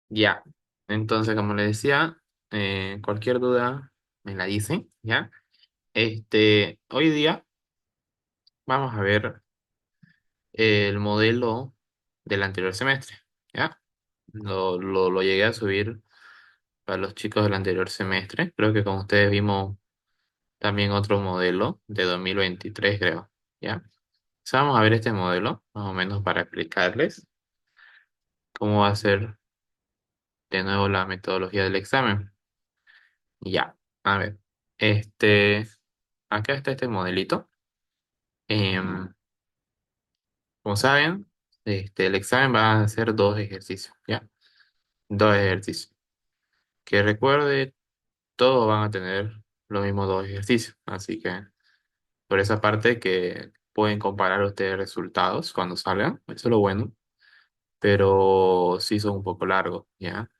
Ya. Entonces, como le decía, cualquier duda me la dice, ¿ya? Hoy día vamos a ver el modelo del anterior semestre, ¿ya? Lo llegué a subir para los chicos del anterior semestre. Creo que con ustedes vimos también otro modelo de 2023, creo, ¿ya? Entonces vamos a ver este modelo, más o menos para explicarles cómo va a ser de nuevo la metodología del examen. Ya, a ver, este, acá está este modelito. Em, Como saben, el examen va a ser dos ejercicios, ¿ya? Dos ejercicios. Que recuerde, todos van a tener los mismos dos ejercicios, así que por esa parte que pueden comparar ustedes resultados cuando salgan, eso es lo bueno, pero sí son un poco largos, ¿ya?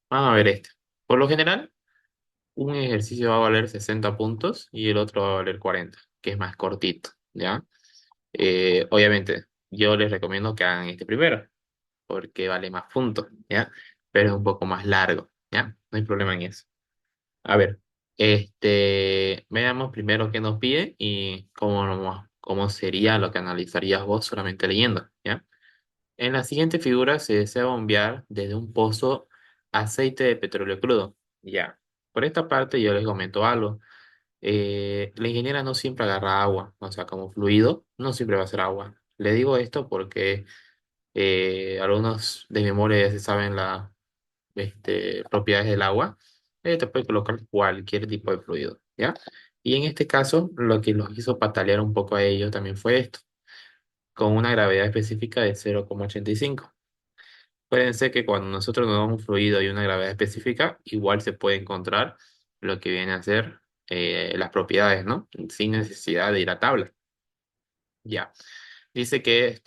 Vamos a ver este. Por lo general, un ejercicio va a valer 60 puntos y el otro va a valer 40, que es más cortito, ¿ya? Obviamente, yo les recomiendo que hagan este primero, porque vale más puntos, ¿ya? Pero es un poco más largo, ¿ya? No hay problema en eso. A ver, veamos primero qué nos pide y cómo sería lo que analizarías vos solamente leyendo, ¿ya? En la siguiente figura se desea bombear desde un pozo aceite de petróleo crudo, ¿ya? Por esta parte yo les comento algo. La ingeniera no siempre agarra agua, o sea, como fluido, no siempre va a ser agua. Le digo esto porque algunos de memoria ya se saben las propiedades del agua. Te puede colocar cualquier tipo de fluido, ¿ya? Y en este caso, lo que los hizo patalear un poco a ellos también fue esto, con una gravedad específica de 0,85. Pueden ser que cuando nosotros nos damos un fluido y una gravedad específica, igual se puede encontrar lo que viene a ser las propiedades, ¿no? Sin necesidad de ir a tabla. Ya. Dice que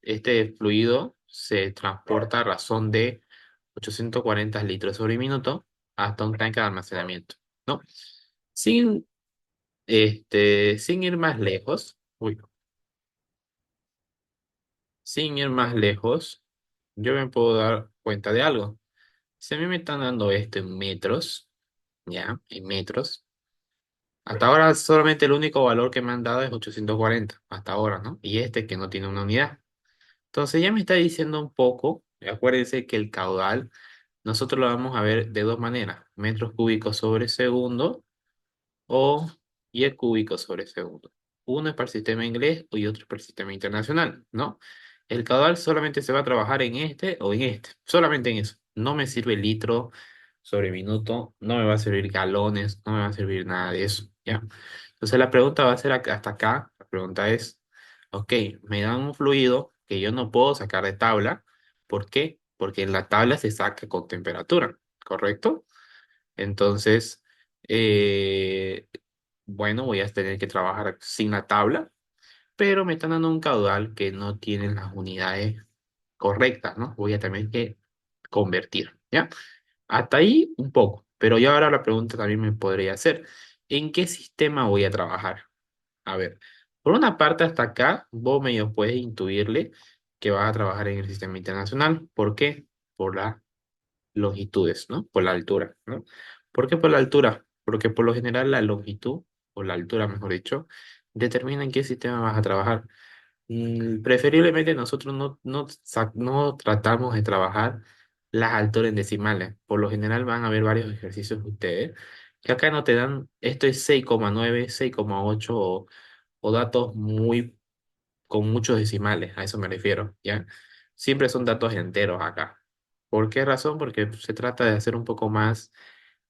este fluido se transporta a razón de 840 litros sobre minuto hasta un tanque de almacenamiento, ¿no? Sin, sin ir más lejos, sin ir más lejos, yo me puedo dar cuenta de algo. Si a mí me están dando esto en metros, ¿ya? En metros. Hasta ahora solamente el único valor que me han dado es 840, hasta ahora, ¿no? Y este que no tiene una unidad. Entonces ya me está diciendo un poco, acuérdense que el caudal nosotros lo vamos a ver de dos maneras, metros cúbicos sobre segundo o y cúbico sobre segundo. Uno es para el sistema inglés y otro es para el sistema internacional, ¿no? El caudal solamente se va a trabajar en este o en este, solamente en eso. No me sirve litro sobre minuto, no me va a servir galones, no me va a servir nada de eso, ¿ya? Entonces la pregunta va a ser hasta acá, la pregunta es, ok, me dan un fluido que yo no puedo sacar de tabla, ¿por qué? Porque en la tabla se saca con temperatura, ¿correcto? Entonces, eh, bueno, voy a tener que trabajar sin la tabla, pero me están dando un caudal que no tiene las unidades correctas, ¿no? Voy a tener que convertir, ¿ya? Hasta ahí un poco, pero ya ahora la pregunta también me podría hacer, ¿en qué sistema voy a trabajar? A ver, por una parte hasta acá, vos medio puedes intuirle que vas a trabajar en el sistema internacional. ¿Por qué? Por la longitudes, ¿no? Por la altura, ¿no? ¿Por qué por la altura? Porque por lo general la longitud, o la altura, mejor dicho, determina en qué sistema vas a trabajar. Preferiblemente nosotros no tratamos de trabajar las alturas en decimales. Por lo general van a haber varios ejercicios de ustedes que acá no te dan, esto es 6,9, 6,8 o datos con muchos decimales, a eso me refiero, ¿ya? Siempre son datos enteros acá. ¿Por qué razón? Porque se trata de hacer un poco más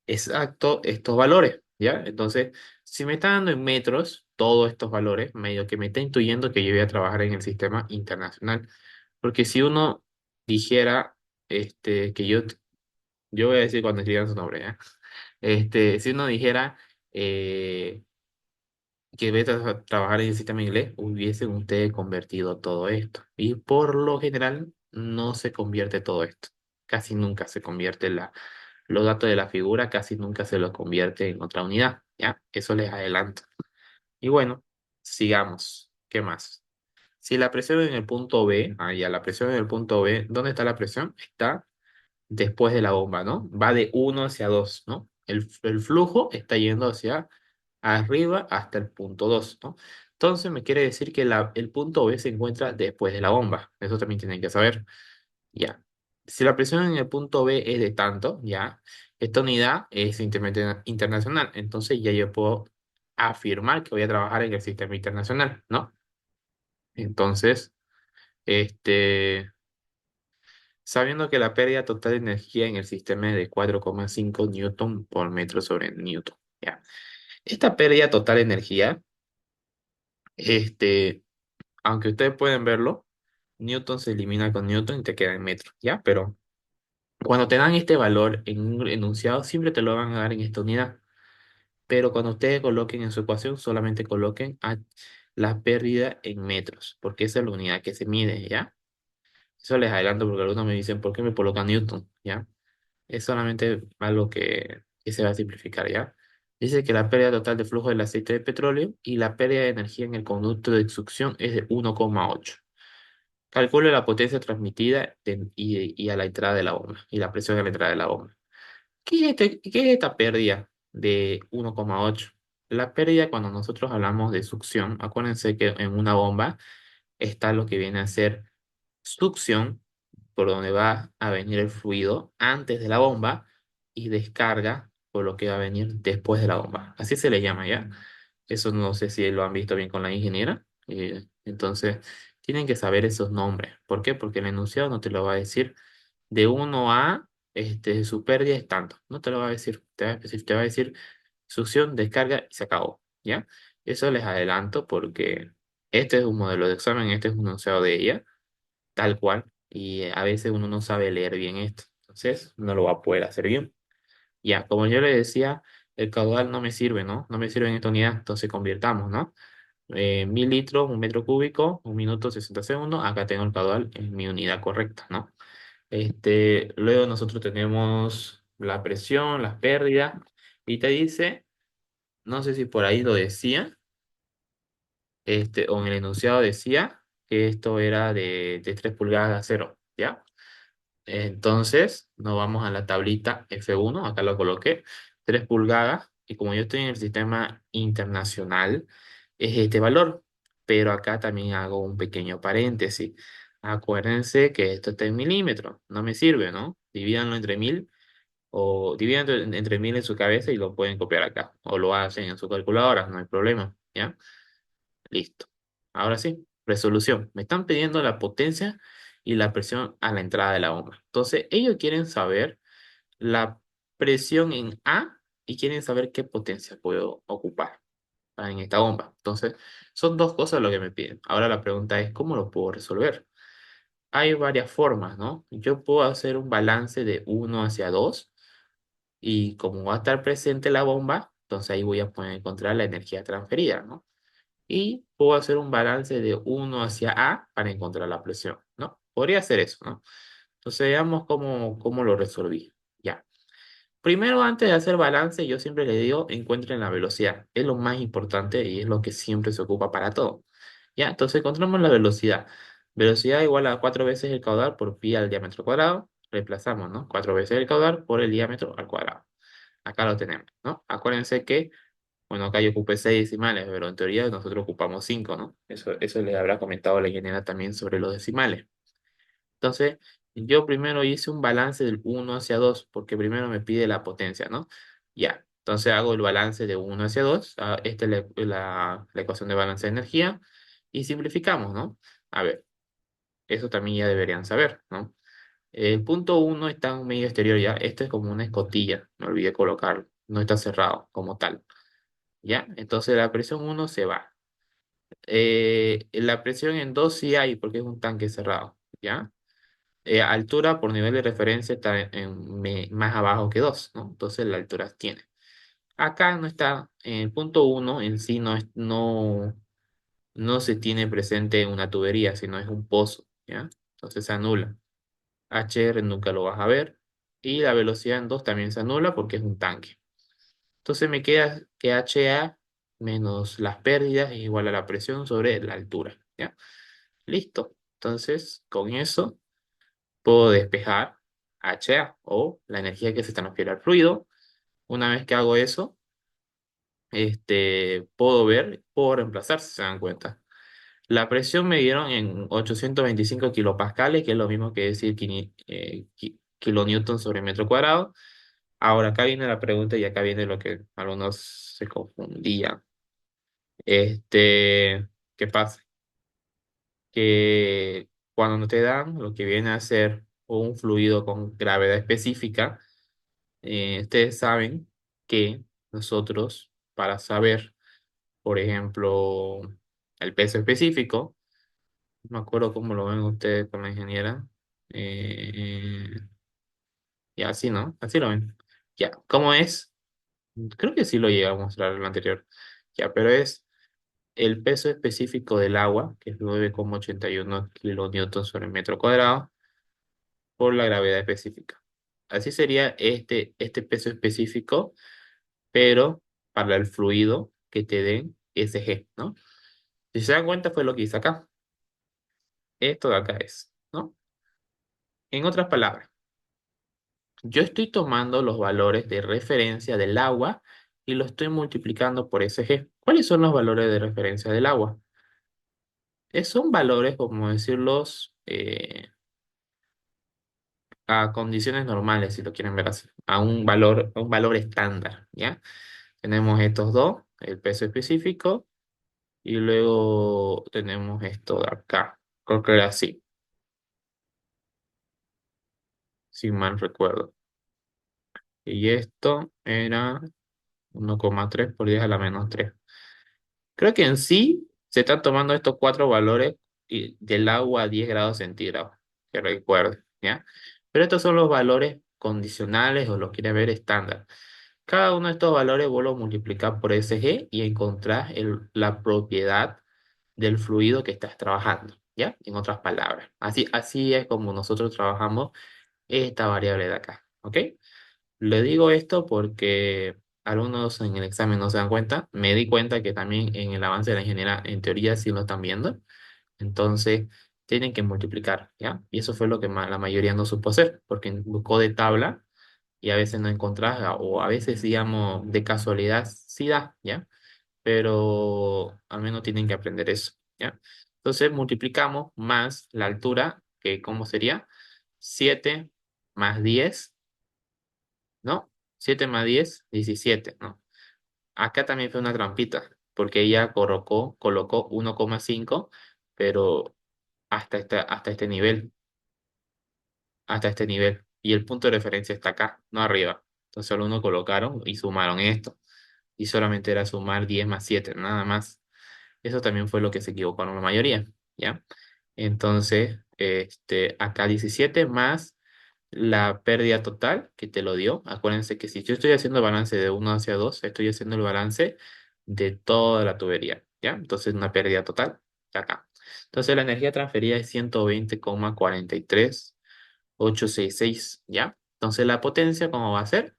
exacto estos valores, ¿ya? Entonces, si me está dando en metros todos estos valores, medio que me está intuyendo que yo voy a trabajar en el sistema internacional. Porque si uno dijera, que yo voy a decir cuando escriban su nombre, ¿ya? Si uno dijera, eh, que vete a trabajar en el sistema inglés, hubiesen ustedes convertido todo esto. Y por lo general no se convierte todo esto. Casi nunca se convierte los datos de la figura, casi nunca se los convierte en otra unidad. ¿Ya? Eso les adelanto. Y bueno, sigamos. ¿Qué más? Si la presión en el punto B, ya la presión en el punto B, ¿dónde está la presión? Está después de la bomba, ¿no? Va de uno hacia 2, ¿no? El flujo está yendo hacia arriba hasta el punto 2, ¿no? Entonces me quiere decir que el punto B se encuentra después de la bomba. Eso también tienen que saber. Ya. Si la presión en el punto B es de tanto, ya, esta unidad es simplemente internacional. Entonces ya yo puedo afirmar que voy a trabajar en el sistema internacional, ¿no? Entonces, este, sabiendo que la pérdida total de energía en el sistema es de 4,5 newton por metro sobre newton, ya. Esta pérdida total de energía, este, aunque ustedes pueden verlo, newton se elimina con newton y te queda en metro, ¿ya? Pero cuando te dan este valor en un enunciado, siempre te lo van a dar en esta unidad. Pero cuando ustedes coloquen en su ecuación, solamente coloquen la pérdida en metros, porque esa es la unidad que se mide, ¿ya? Eso les adelanto porque algunos me dicen, ¿por qué me colocan newton? ¿Ya? Es solamente algo que se va a simplificar, ¿ya? Dice que la pérdida total de flujo del aceite de petróleo y la pérdida de energía en el conducto de succión es de 1,8. Calcule la potencia transmitida y a la entrada de la bomba y la presión a la entrada de la bomba. ¿Qué es esta pérdida de 1,8? La pérdida cuando nosotros hablamos de succión, acuérdense que en una bomba está lo que viene a ser succión, por donde va a venir el fluido antes de la bomba, y descarga por lo que va a venir después de la bomba. Así se le llama ya. Eso no sé si lo han visto bien con la ingeniera. Entonces, tienen que saber esos nombres. ¿Por qué? Porque el enunciado no te lo va a decir de uno a su pérdida es tanto. No te lo va a decir. Te va a decir succión, descarga y se acabó. ¿Ya? Eso les adelanto porque este es un modelo de examen, este es un enunciado de ella tal cual, y a veces uno no sabe leer bien esto, entonces no lo va a poder hacer bien. Ya, como yo le decía, el caudal no me sirve, ¿no? No me sirve en esta unidad, entonces convirtamos, ¿no? 1.000 litros, un metro cúbico, un minuto 60 segundos, acá tengo el caudal en mi unidad correcta, ¿no? Luego nosotros tenemos la presión, las pérdidas, y te dice, no sé si por ahí lo decía, o en el enunciado decía que esto era de 3 pulgadas de acero, ¿ya? Entonces, nos vamos a la tablita F1, acá lo coloqué, 3 pulgadas, y como yo estoy en el sistema internacional, es este valor, pero acá también hago un pequeño paréntesis. Acuérdense que esto está en milímetros, no me sirve, ¿no? Divídanlo entre 1.000 o divídanlo entre 1.000 en su cabeza y lo pueden copiar acá, o lo hacen en su calculadora, no hay problema, ¿ya? Listo. Ahora sí, resolución. Me están pidiendo la potencia y la presión a la entrada de la bomba. Entonces, ellos quieren saber la presión en A y quieren saber qué potencia puedo ocupar en esta bomba. Entonces, son dos cosas lo que me piden. Ahora la pregunta es, ¿cómo lo puedo resolver? Hay varias formas, ¿no? Yo puedo hacer un balance de uno hacia 2 y como va a estar presente la bomba, entonces ahí voy a poder encontrar la energía transferida, ¿no? Y puedo hacer un balance de uno hacia A para encontrar la presión, ¿no? Podría hacer eso, ¿no? Entonces veamos cómo lo resolví. Ya. Primero, antes de hacer balance, yo siempre le digo, encuentren la velocidad. Es lo más importante y es lo que siempre se ocupa para todo. Ya, entonces encontramos la velocidad. Velocidad igual a 4 veces el caudal por pi al diámetro cuadrado. Reemplazamos, ¿no? 4 veces el caudal por el diámetro al cuadrado. Acá lo tenemos, ¿no? Acuérdense que bueno, acá yo ocupé 6 decimales, pero en teoría nosotros ocupamos 5, ¿no? Eso les habrá comentado la ingeniera también sobre los decimales. Entonces, yo primero hice un balance del uno hacia 2 porque primero me pide la potencia, ¿no? Ya, entonces hago el balance de uno hacia 2. Esta es la ecuación de balance de energía, y simplificamos, ¿no? A ver, eso también ya deberían saber, ¿no? El punto uno está en un medio exterior ya, esto es como una escotilla, me olvidé colocarlo, no está cerrado como tal. ¿Ya? Entonces la presión uno se va. La presión en 2 sí hay porque es un tanque cerrado, ¿ya? Altura por nivel de referencia está más abajo que 2, ¿no? Entonces la altura tiene. Acá no está, en el punto uno en sí no se tiene presente una tubería, sino es un pozo, ¿ya? Entonces se anula. HR nunca lo vas a ver. Y la velocidad en 2 también se anula porque es un tanque. Entonces me queda que HA menos las pérdidas es igual a la presión sobre la altura, ¿ya? Listo. Entonces, con eso puedo despejar HA o la energía que se transfiere al fluido. Una vez que hago eso, puedo ver, puedo reemplazar, si se dan cuenta. La presión me dieron en 825 kilopascales, que es lo mismo que decir kilonewton sobre metro cuadrado. Ahora acá viene la pregunta y acá viene lo que algunos se confundían. ¿Qué pasa? Que cuando te dan lo que viene a ser un fluido con gravedad específica, ustedes saben que nosotros, para saber, por ejemplo, el peso específico, no me acuerdo cómo lo ven ustedes con la ingeniera, eh, ya así, ¿no? Así lo ven. Ya, ¿cómo es? Creo que sí lo llegué a mostrar en el anterior. Ya, pero es el peso específico del agua, que es 9,81 kilonewtons sobre metro cuadrado, por la gravedad específica. Así sería este peso específico, pero para el fluido que te den ese G, ¿no? Si se dan cuenta, fue lo que hice acá. Esto de acá es, ¿no? En otras palabras, yo estoy tomando los valores de referencia del agua y lo estoy multiplicando por ese G. ¿Cuáles son los valores de referencia del agua? Son valores, como decirlos, a condiciones normales, si lo quieren ver así, a un valor estándar, ¿ya? Tenemos estos dos, el peso específico, y luego tenemos esto de acá. Creo que era así, si mal recuerdo. Y esto era 1,3 por 10 a la menos 3. Creo que en sí se están tomando estos cuatro valores del agua a 10 grados centígrados, que recuerden, ¿ya? Pero estos son los valores condicionales o lo quieres ver estándar. Cada uno de estos valores vos lo multiplicás por SG y encontrás la propiedad del fluido que estás trabajando, ¿ya? En otras palabras. Así es como nosotros trabajamos esta variable de acá, ¿ok? Le digo esto porque algunos en el examen no se dan cuenta. Me di cuenta que también en el avance de la ingeniería, en teoría, sí lo están viendo. Entonces, tienen que multiplicar, ¿ya? Y eso fue lo que la mayoría no supo hacer, porque buscó de tabla y a veces no encontrás, o a veces, digamos, de casualidad sí da, ¿ya? Pero al menos tienen que aprender eso, ¿ya? Entonces, multiplicamos más la altura, que ¿cómo sería? 7 más 10, ¿no? 7 más 10, 17, ¿no? Acá también fue una trampita, porque ella colocó 1,5, pero hasta este nivel, hasta este nivel. Y el punto de referencia está acá, no arriba. Entonces solo uno colocaron y sumaron esto. Y solamente era sumar 10 más 7, nada más. Eso también fue lo que se equivocaron la mayoría, ¿ya? Entonces, acá 17 más la pérdida total que te lo dio. Acuérdense que si yo estoy haciendo balance de 1 hacia 2, estoy haciendo el balance de toda la tubería, ¿ya? Entonces, una pérdida total acá. Entonces, la energía transferida es 120,43,866, ¿ya? Entonces, la potencia, ¿cómo va a ser?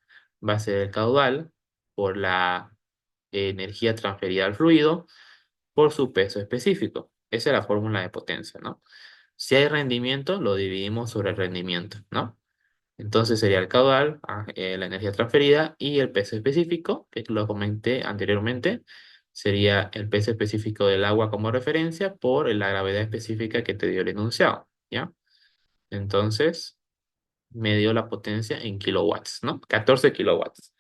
Va a ser el caudal por la energía transferida al fluido por su peso específico. Esa es la fórmula de potencia, ¿no? Si hay rendimiento, lo dividimos sobre el rendimiento, ¿no? Entonces sería el caudal, la energía transferida y el peso específico, que lo comenté anteriormente, sería el peso específico del agua como referencia por la gravedad específica que te dio el enunciado, ¿ya? Entonces me dio la potencia en kilowatts, ¿no? 14 kilowatts.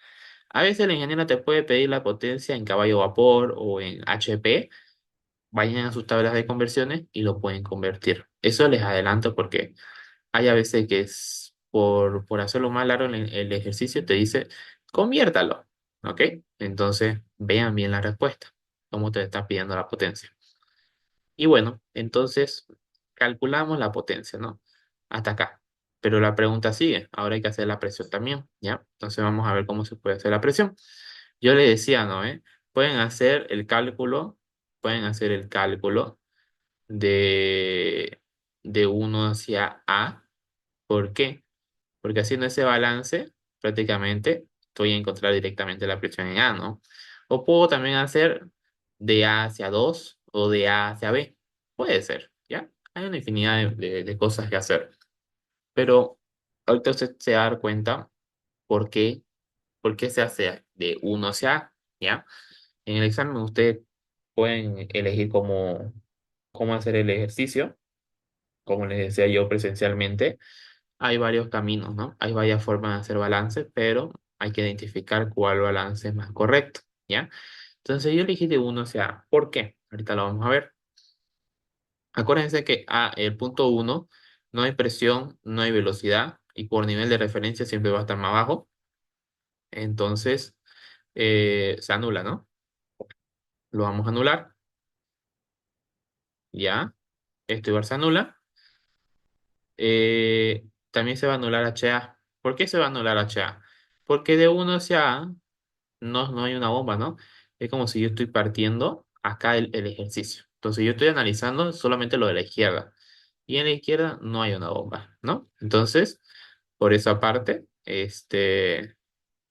A veces el ingeniero te puede pedir la potencia en caballo vapor o en HP. Vayan a sus tablas de conversiones y lo pueden convertir. Eso les adelanto porque hay a veces que por hacerlo más largo el ejercicio te dice, conviértalo, ¿ok? Entonces, vean bien la respuesta, cómo te está pidiendo la potencia. Y bueno, entonces calculamos la potencia, ¿no? Hasta acá. Pero la pregunta sigue, ahora hay que hacer la presión también, ¿ya? Entonces vamos a ver cómo se puede hacer la presión. Yo le decía, ¿no? Pueden hacer el cálculo, pueden hacer el cálculo de, de 1 hacia A. ¿Por qué? Porque haciendo ese balance, prácticamente estoy a encontrar directamente la presión en A, ¿no? O puedo también hacer de A hacia 2 o de A hacia B. Puede ser, ¿ya? Hay una infinidad de cosas que hacer, pero ahorita usted se va a dar cuenta por por qué se hace de uno hacia A, ¿ya? En el examen ustedes pueden elegir cómo hacer el ejercicio, como les decía yo presencialmente. Hay varios caminos, ¿no? Hay varias formas de hacer balance, pero hay que identificar cuál balance es más correcto, ¿ya? Entonces yo elegí de uno hacia A. ¿Por qué? Ahorita lo vamos a ver. Acuérdense que el punto uno no hay presión, no hay velocidad y por nivel de referencia siempre va a estar más bajo. Entonces se anula, ¿no? Lo vamos a anular, ¿ya? Esto igual se anula. También se va a anular HA. ¿Por qué se va a anular HA? Porque de uno hacia A no hay una bomba, ¿no? Es como si yo estoy partiendo acá el ejercicio. Entonces yo estoy analizando solamente lo de la izquierda. Y en la izquierda no hay una bomba, ¿no? Entonces, por esa parte,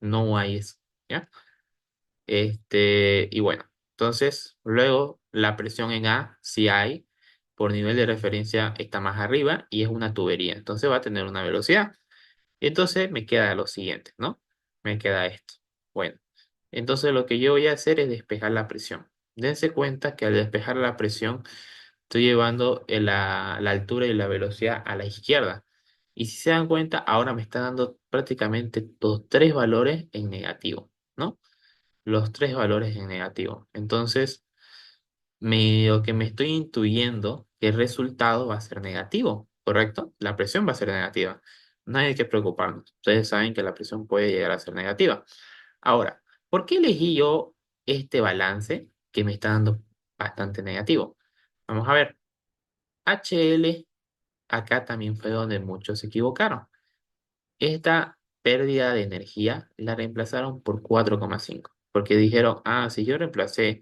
no hay eso, ¿ya? Y bueno, entonces luego la presión en A sí hay, por nivel de referencia está más arriba y es una tubería, entonces va a tener una velocidad. Entonces me queda lo siguiente, ¿no? Me queda esto. Bueno, entonces lo que yo voy a hacer es despejar la presión. Dense cuenta que al despejar la presión estoy llevando la altura y la velocidad a la izquierda. Y si se dan cuenta, ahora me está dando prácticamente los tres valores en negativo, ¿no? Los tres valores en negativo. Entonces, lo que me estoy intuyendo que el resultado va a ser negativo, ¿correcto? La presión va a ser negativa. No hay que preocuparnos. Ustedes saben que la presión puede llegar a ser negativa. Ahora, ¿por qué elegí yo este balance que me está dando bastante negativo? Vamos a ver. HL, acá también fue donde muchos se equivocaron. Esta pérdida de energía la reemplazaron por 4,5, porque dijeron, si yo reemplacé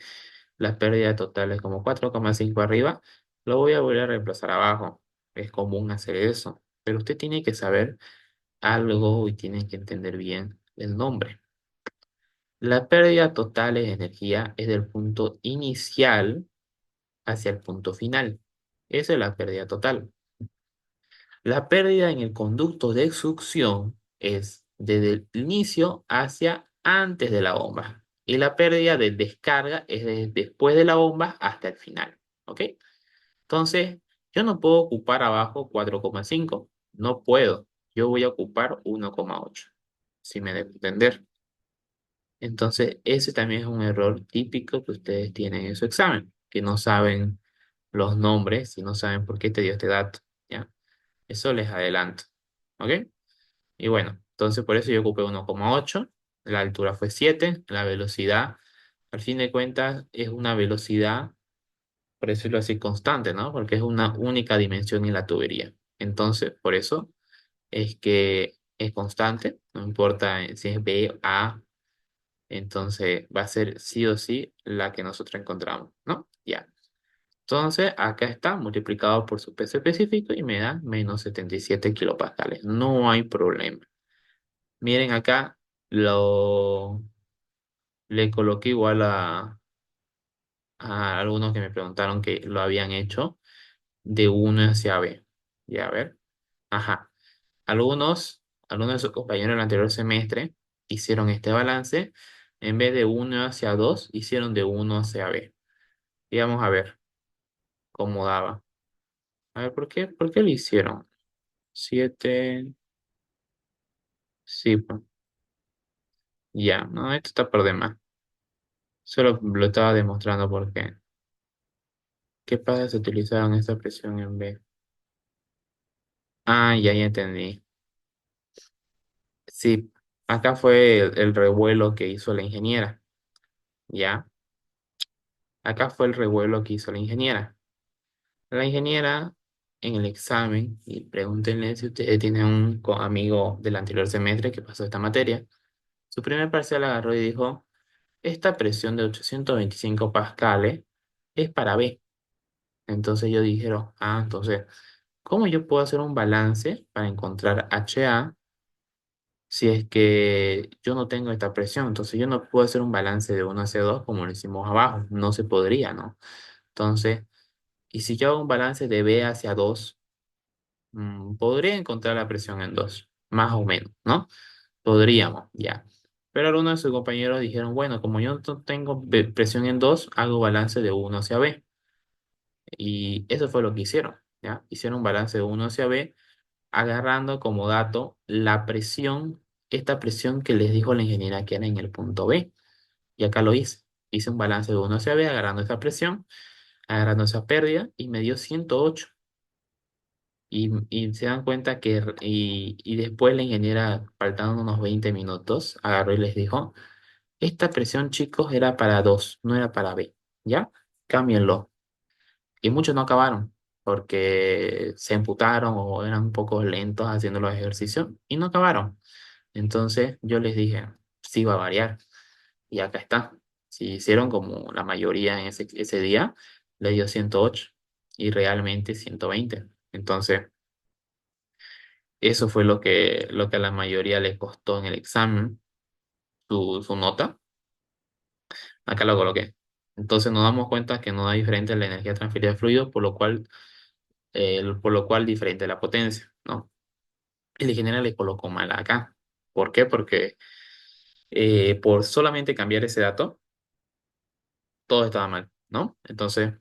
las pérdidas totales como 4,5 arriba, lo voy a volver a reemplazar abajo. Es común hacer eso, pero usted tiene que saber algo y tiene que entender bien el nombre. La pérdida total de energía es del punto inicial hacia el punto final. Esa es la pérdida total. La pérdida en el conducto de succión es desde el inicio hacia antes de la bomba. Y la pérdida de descarga es desde después de la bomba hasta el final. ¿Ok? Entonces, yo no puedo ocupar abajo 4,5. No puedo. Yo voy a ocupar 1,8. Si me debo entender. Entonces, ese también es un error típico que ustedes tienen en su examen, que no saben los nombres y no saben por qué te dio este dato. ¿Ya? Eso les adelanto. ¿Ok? Y bueno, entonces por eso yo ocupé 1,8. La altura fue 7. La velocidad, al fin de cuentas, es una velocidad, por decirlo así, constante, ¿no? Porque es una única dimensión en la tubería. Entonces, por eso es que es constante, no importa si es B, A, entonces va a ser sí o sí la que nosotros encontramos, ¿no? Ya. Entonces, acá está multiplicado por su peso específico y me da menos 77 kilopascales. No hay problema. Miren acá, lo, le coloqué igual a algunos que me preguntaron que lo habían hecho de uno hacia B. Ya, a ver. Ajá. Algunos de sus compañeros del anterior semestre hicieron este balance. En vez de uno hacia 2 hicieron de uno hacia B. Y vamos a ver cómo daba. A ver, ¿por qué lo hicieron? 7, sí, pues, ya, no, esto está por demás. Solo lo estaba demostrando porque. ¿Qué pasa si utilizaron esta presión en B? Ya entendí. Sí, acá fue el revuelo que hizo la ingeniera. Ya, acá fue el revuelo que hizo la ingeniera. La ingeniera en el examen, y pregúntenle si ustedes tienen un amigo del anterior semestre que pasó esta materia, su primer parcial agarró y dijo, esta presión de 825 pascales es para B. Entonces ellos dijeron, entonces, ¿cómo yo puedo hacer un balance para encontrar HA si es que yo no tengo esta presión? Entonces yo no puedo hacer un balance de uno hacia 2 como lo hicimos abajo, no se podría, ¿no? Entonces Y si yo hago un balance de B hacia 2, podría encontrar la presión en 2, más o menos, ¿no? Podríamos, ya. Pero algunos de sus compañeros dijeron, bueno, como yo no tengo presión en 2, hago balance de uno hacia B. Y eso fue lo que hicieron, ¿ya? Hicieron un balance de uno hacia B, agarrando como dato la presión, esta presión que les dijo la ingeniera que era en el punto B. Y acá lo hice. Hice un balance de uno hacia B, agarrando esa presión, agarrando esa pérdida, y me dio 108. Y se dan cuenta y después la ingeniera, faltando unos 20 minutos, agarró y les dijo, esta presión, chicos, era para 2, no era para B, ¿ya? Cámbienlo. Y muchos no acabaron porque se emputaron o eran un poco lentos haciendo los ejercicios y no acabaron. Entonces yo les dije, sí va a variar. Y acá está. Si hicieron como la mayoría en ese día, le dio 108 y realmente 120. Entonces, eso fue lo que a la mayoría le costó en el examen, su nota. Acá lo coloqué. Entonces nos damos cuenta que no da diferente la energía transferida de fluidos, por lo cual diferente la potencia, ¿no? El ingeniero le colocó mal acá. ¿Por qué? Porque por solamente cambiar ese dato, todo estaba mal, ¿no? Entonces,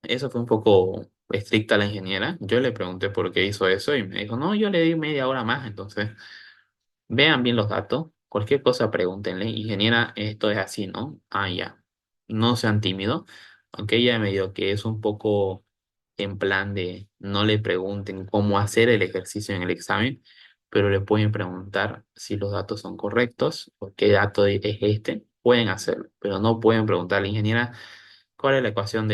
eso fue un poco estricta la ingeniera. Yo le pregunté por qué hizo eso y me dijo, no, yo le di media hora más. Entonces, vean bien los datos. Cualquier cosa pregúntenle. Ingeniera, esto es así, ¿no? Ah, ya. No sean tímidos. Aunque ella me dijo que es un poco en plan de no le pregunten cómo hacer el ejercicio en el examen, pero le pueden preguntar si los datos son correctos o qué dato es este. Pueden hacerlo, pero no pueden preguntarle, ingeniera, ¿cuál es la ecuación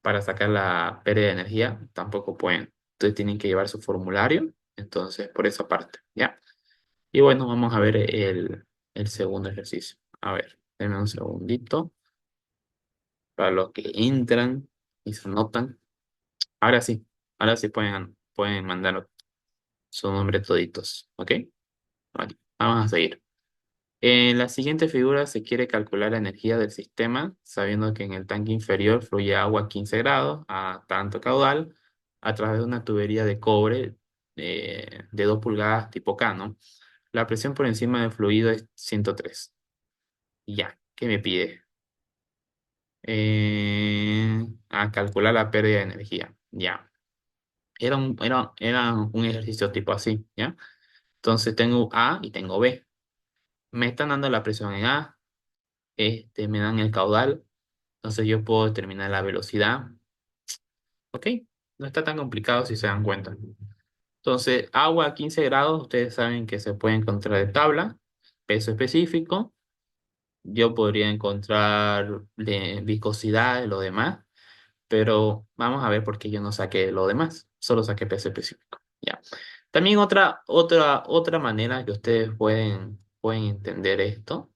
para sacar la pérdida de energía? Tampoco pueden. Entonces tienen que llevar su formulario. Entonces, por esa parte, ¿ya? Y bueno, vamos a ver el segundo ejercicio. A ver, denme un segundito para los que entran y se anotan. Ahora sí pueden mandar su nombre toditos, ¿ok? Vale, vamos a seguir. En la siguiente figura se quiere calcular la energía del sistema, sabiendo que en el tanque inferior fluye agua a 15 grados a tanto caudal a través de una tubería de cobre de 2 pulgadas tipo K, ¿no? La presión por encima del fluido es 103. Ya, ¿qué me pide? A calcular la pérdida de energía. Ya. Era un ejercicio tipo así, ¿ya? Entonces tengo A y tengo B. Me están dando la presión en A, me dan el caudal, entonces yo puedo determinar la velocidad, ¿ok? No está tan complicado si se dan cuenta. Entonces, agua a 15 grados, ustedes saben que se puede encontrar de tabla, peso específico, yo podría encontrar de viscosidad y lo demás, pero vamos a ver por qué yo no saqué lo demás, solo saqué peso específico. Ya. También otra manera que ustedes pueden entender esto,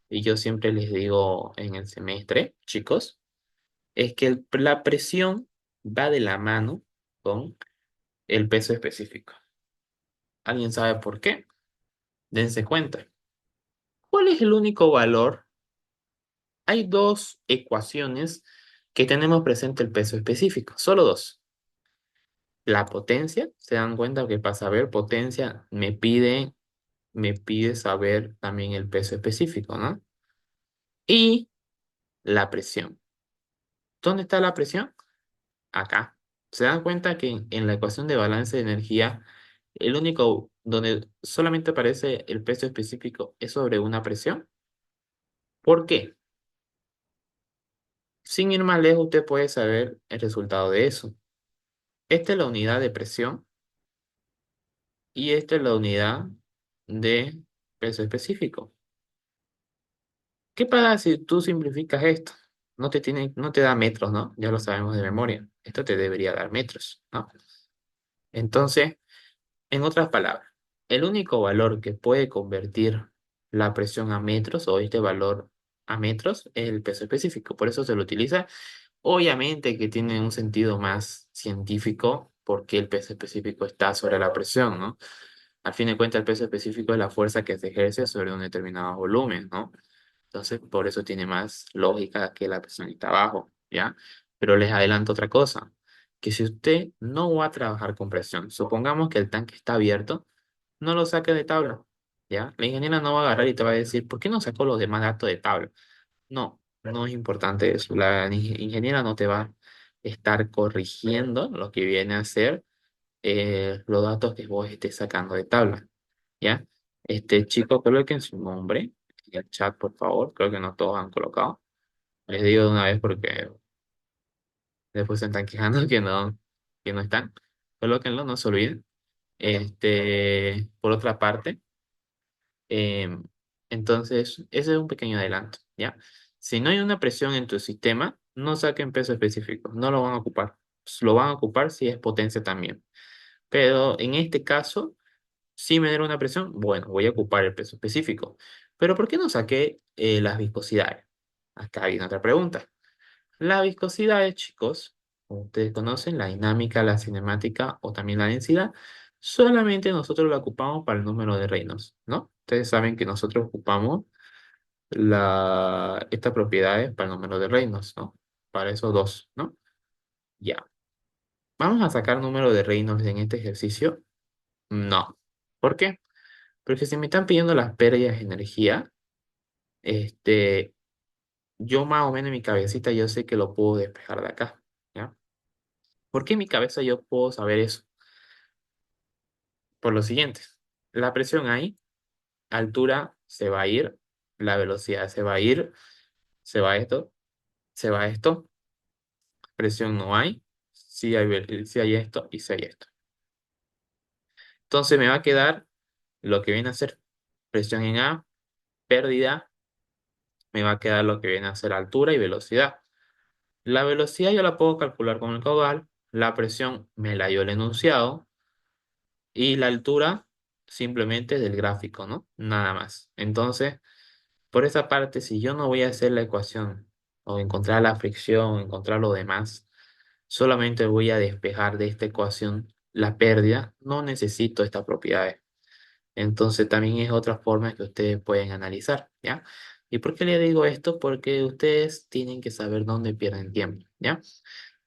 y yo siempre les digo en el semestre, chicos, es que la presión va de la mano con el peso específico. ¿Alguien sabe por qué? Dense cuenta. ¿Cuál es el único valor? Hay dos ecuaciones que tenemos presente el peso específico, solo dos. La potencia, se dan cuenta que para saber potencia me pide saber también el peso específico, ¿no? Y la presión. ¿Dónde está la presión? Acá. Se dan cuenta que en la ecuación de balance de energía, el único donde solamente aparece el peso específico es sobre una presión. ¿Por qué? Sin ir más lejos, usted puede saber el resultado de eso. Esta es la unidad de presión y esta es la unidad de peso específico. ¿Qué pasa si tú simplificas esto? No te da metros, ¿no? Ya lo sabemos de memoria. Esto te debería dar metros, ¿no? Entonces, en otras palabras, el único valor que puede convertir la presión a metros o este valor a metros es el peso específico. Por eso se lo utiliza. Obviamente que tiene un sentido más científico porque el peso específico está sobre la presión, ¿no? Al fin de cuentas, el peso específico es la fuerza que se ejerce sobre un determinado volumen, ¿no? Entonces, por eso tiene más lógica que la presión está abajo, ¿ya? Pero les adelanto otra cosa, que si usted no va a trabajar con presión, supongamos que el tanque está abierto, no lo saque de tabla, ¿ya? La ingeniera no va a agarrar y te va a decir, ¿por qué no sacó los demás datos de tabla? No, no es importante eso. La ingeniera no te va a estar corrigiendo lo que viene a ser los datos que vos estés sacando de tabla, ¿ya? Este chico, coloquen su nombre en el chat, por favor. Creo que no todos han colocado. Les digo de una vez porque después se están quejando que no están. Colóquenlo, no se olviden. Por otra parte, em, entonces, ese es un pequeño adelanto, ¿ya? Si no hay una presión en tu sistema, no saquen peso específico, no lo van a ocupar. Lo van a ocupar si es potencia también. Pero en este caso, si me diera una presión, bueno, voy a ocupar el peso específico. Pero ¿por qué no saqué las viscosidades? Acá viene otra pregunta. La viscosidad, chicos, como ustedes conocen, la dinámica, la cinemática o también la densidad, solamente nosotros la ocupamos para el número de Reynolds, ¿no? Ustedes saben que nosotros ocupamos estas propiedades para el número de Reynolds, ¿no? Para esos dos, ¿no? Ya. ¿Vamos a sacar número de Reynolds en este ejercicio? No. ¿Por qué? Porque si me están pidiendo las pérdidas de energía, este, yo más o menos en mi cabecita yo sé que lo puedo despejar de acá, ¿ya? ¿Por qué en mi cabeza yo puedo saber eso? Por lo siguiente, la presión hay, altura se va a ir, la velocidad se va a ir, se va esto, se va esto, presión no hay, si hay esto y si hay esto. Entonces me va a quedar lo que viene a ser presión en A, pérdida, me va a quedar lo que viene a ser altura y velocidad. La velocidad yo la puedo calcular con el caudal, la presión me la dio el enunciado y la altura simplemente del gráfico, ¿no? Nada más. Entonces, por esa parte, si yo no voy a hacer la ecuación o encontrar la fricción o encontrar lo demás, solamente voy a despejar de esta ecuación la pérdida, no necesito estas propiedades. Entonces también es otra forma que ustedes pueden analizar, ¿ya? ¿Y por qué le digo esto? Porque ustedes tienen que saber dónde pierden tiempo, ¿ya?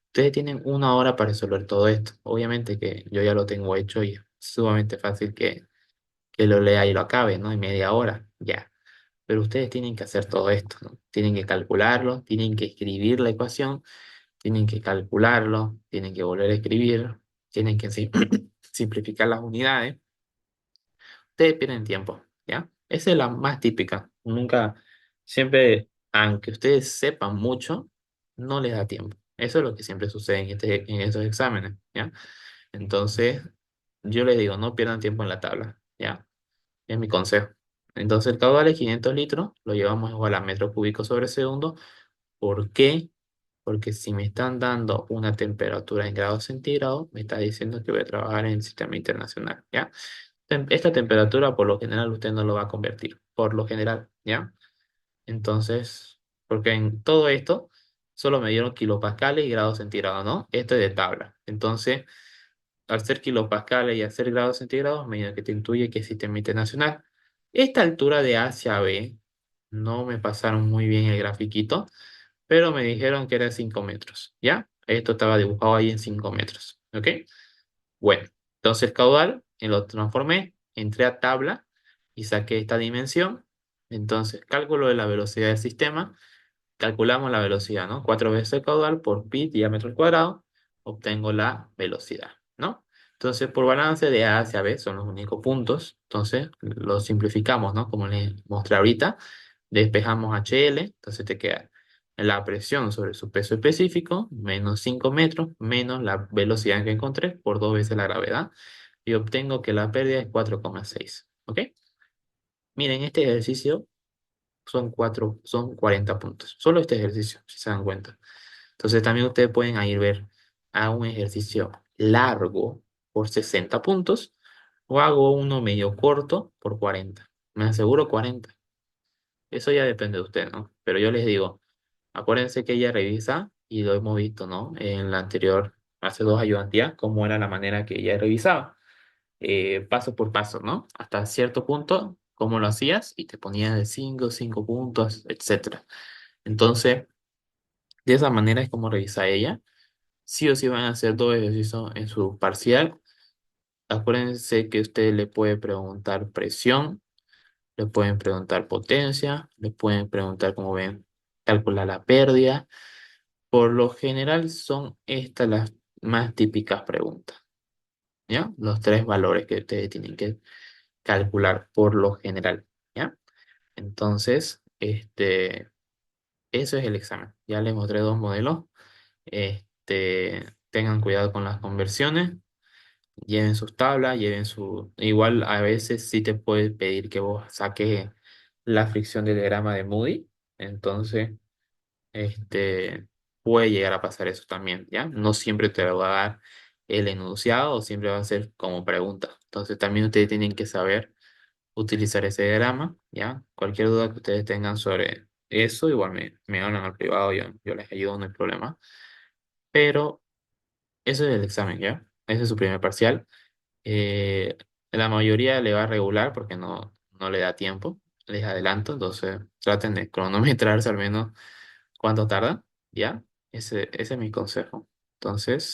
Ustedes tienen una hora para resolver todo esto. Obviamente que yo ya lo tengo hecho y es sumamente fácil que lo lea y lo acabe, ¿no? En media hora, ya. Pero ustedes tienen que hacer todo esto, ¿no? Tienen que calcularlo, tienen que escribir la ecuación, tienen que calcularlo, tienen que volver a escribir, tienen que simplificar las unidades. Ustedes pierden tiempo, ¿ya? Esa es la más típica. Nunca, siempre, aunque ustedes sepan mucho, no les da tiempo. Eso es lo que siempre sucede en estos exámenes, ¿ya? Entonces, yo les digo, no pierdan tiempo en la tabla, ¿ya? Es mi consejo. Entonces, el caudal es 500 litros, lo llevamos igual a metro cúbico sobre segundo. ¿Por qué? Porque si me están dando una temperatura en grados centígrados, me está diciendo que voy a trabajar en el sistema internacional, ¿ya? Esta temperatura, por lo general, usted no lo va a convertir, por lo general, ¿ya? Entonces, porque en todo esto solo me dieron kilopascales y grados centígrados, ¿no? Esto es de tabla. Entonces, al ser kilopascales y al ser grados centígrados, medida que te intuye que es sistema internacional. Esta altura de A hacia B, no me pasaron muy bien el grafiquito, pero me dijeron que era 5 metros, ¿ya? Esto estaba dibujado ahí en 5 metros, ¿ok? Bueno, entonces caudal, lo transformé, entré a tabla y saqué esta dimensión. Entonces, cálculo de la velocidad del sistema. Calculamos la velocidad, ¿no? 4 veces el caudal por pi diámetro al cuadrado, obtengo la velocidad, ¿no? Entonces, por balance de A hacia B son los únicos puntos. Entonces, lo simplificamos, ¿no? Como les mostré ahorita, despejamos HL, entonces te queda la presión sobre su peso específico, menos 5 metros, menos la velocidad que encontré, por 2 veces la gravedad, y obtengo que la pérdida es 4,6, ¿ok? Miren, este ejercicio son 40 puntos. Solo este ejercicio, si se dan cuenta. Entonces también ustedes pueden ahí ver a un ejercicio largo por 60 puntos o hago uno medio corto por 40. Me aseguro 40. Eso ya depende de usted, ¿no? Pero yo les digo, acuérdense que ella revisa y lo hemos visto, ¿no? En la anterior, hace 2 ayudantías, cómo era la manera que ella revisaba. Paso por paso, ¿no? Hasta cierto punto, cómo lo hacías y te ponía de 5 5 puntos, etcétera. Entonces, De esa manera es como revisa ella. Sí o sí van a hacer dos ejercicios en su parcial. Acuérdense que usted le puede preguntar presión, le pueden preguntar potencia, le pueden preguntar, como ven, calcular la pérdida. Por lo general son estas las más típicas preguntas, ¿ya? Los tres valores que ustedes tienen que calcular por lo general, ¿ya? Entonces, eso es el examen. Ya les mostré dos modelos. Tengan cuidado con las conversiones, lleven sus tablas, lleven su... Igual a veces sí te puede pedir que vos saques la fricción del diagrama de Moody. Entonces, este, puede llegar a pasar eso también, ¿ya? No siempre te lo va a dar el enunciado, siempre va a ser como pregunta. Entonces, también ustedes tienen que saber utilizar ese diagrama, ¿ya? Cualquier duda que ustedes tengan sobre eso, igual me hablan al privado, yo les ayudo, no hay problema. Pero eso es el examen, ¿ya? Ese es su primer parcial. La mayoría le va a regular porque no le da tiempo, les adelanto, entonces traten de cronometrarse al menos cuánto tarda, ¿ya? Ese es mi consejo. Entonces,